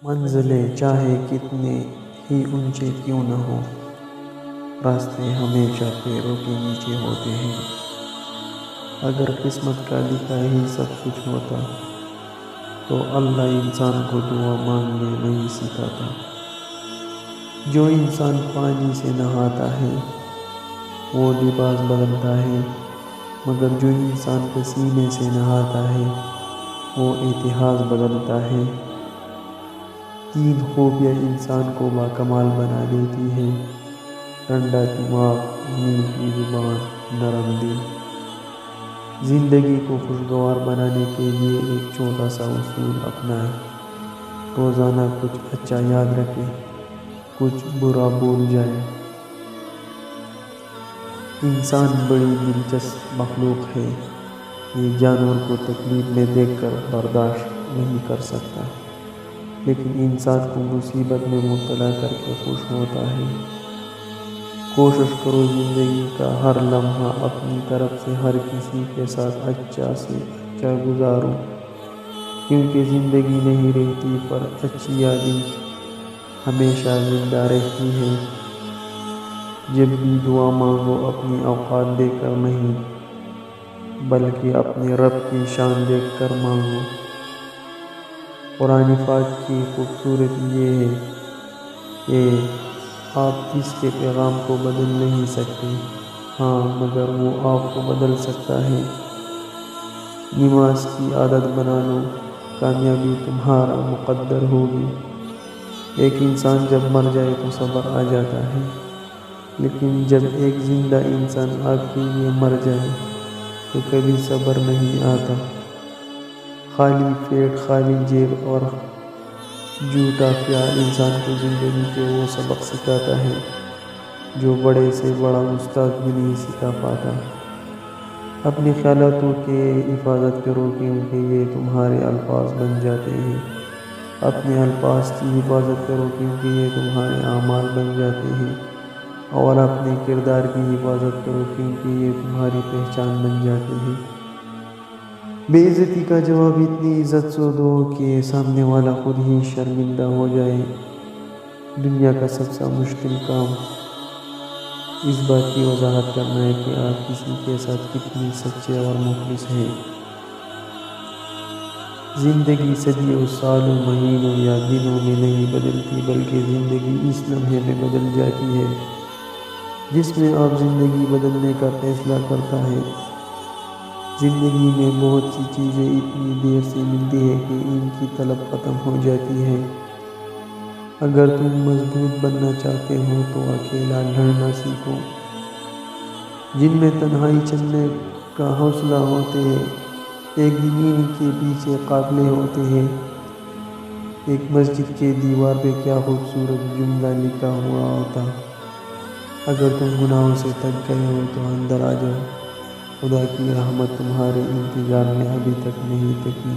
منزلیں چاہے کتنے ہی اونچے کیوں نہ ہوں، راستے ہمیشہ پیروں کے نیچے ہوتے ہیں۔ اگر قسمت کا لکھا ہی سب کچھ ہوتا تو اللہ انسان کو دعا مانگنے نہیں سکھاتا۔ جو انسان پانی سے نہاتا ہے وہ لباس بدلتا ہے، مگر جو انسان پسینے سے نہاتا ہے وہ اتہاس بدلتا ہے۔ 3 خوبیاں انسان کو باکمال بنا دیتی ہیں: ٹھنڈا دماغ، میٹھی زبان، نرم دل۔ زندگی کو خوشگوار بنانے کے لیے ایک چھوٹا سا اصول اپنائیں: روزانہ کچھ اچھا یاد رکھیں، کچھ برا بھول جائیں۔ انسان بڑی دلچسپ مخلوق ہے۔ یہ جانور کو تکلیف میں دیکھ کر برداشت نہیں کر سکتا، لیکن انسان کو مصیبت میں مبتلا کر کے خوش ہوتا ہے۔ کوشش کرو زندگی کا ہر لمحہ اپنی طرف سے ہر کسی کے ساتھ اچھا سے اچھا گزارو، کیونکہ زندگی نہیں رہتی پر اچھی یادیں ہمیشہ زندہ رہتی ہیں۔ جب بھی دعا مانگو اپنی اوقات دیکھ کر نہیں، بلکہ اپنے رب کی شان دیکھ کر مانگو۔ قرآن پاک کی خوبصورتی یہ ہے کہ آپ اس کے پیغام کو بدل نہیں سکتے، ہاں مگر وہ آپ کو بدل سکتا ہے۔ نماز کی عادت بنا لو، کامیابی تمہارا مقدر ہوگی۔ ایک انسان جب مر جائے تو صبر آ جاتا ہے، لیکن جب ایک زندہ انسان آپ کے لیے مر جائے تو کبھی صبر نہیں آتا۔ خالی پیٹ، خالی جیب اور جھوٹا خیال انسان کو زندگی کے وہ سبق سکھاتا ہے جو بڑے سے بڑا استاد بھی نہیں سکھا پاتا۔ اپنے خیالاتوں کی حفاظت کرو، کیونکہ یہ تمہارے الفاظ بن جاتے ہیں۔ اپنے الفاظ کی حفاظت کرو، کیونکہ یہ تمہارے اعمال بن جاتے ہیں۔ اور اپنے کردار کی حفاظت کرو، کیونکہ یہ تمہاری پہچان بن جاتے ہیں۔ بے عزتی کا جواب اتنی عزت سے دو کہ سامنے والا خود ہی شرمندہ ہو جائے۔ دنیا کا سب سے مشکل کام اس بات کی وضاحت کرنا ہے کہ آپ کسی کے ساتھ کتنے سچے اور مخلص ہیں۔ زندگی صدیوں، سالوں، مہینوں یا دنوں میں نہیں بدلتی، بلکہ زندگی اس لمحے میں بدل جاتی ہے جس میں آپ زندگی بدلنے کا فیصلہ کرتا ہے۔ زندگی میں بہت سی چیزیں اتنی دیر سے ملتی ہیں کہ ان کی طلب ختم ہو جاتی ہے۔ اگر تم مضبوط بننا چاہتے ہو تو اکیلا لڑنا سیکھو۔ جن میں تنہائی چلنے کا حوصلہ ہوتے ہیں، ایک زمین کے پیچھے قافلے ہوتے ہیں۔ ایک مسجد کے دیوار پہ کیا خوبصورت جملہ لکھا ہوا ہوتا: اگر تم گناہوں سے تھک گئے ہو تو اندر آ جاؤ، خدا کی رحمت تمہارے انتظار میں ابھی تک نہیں تھکی۔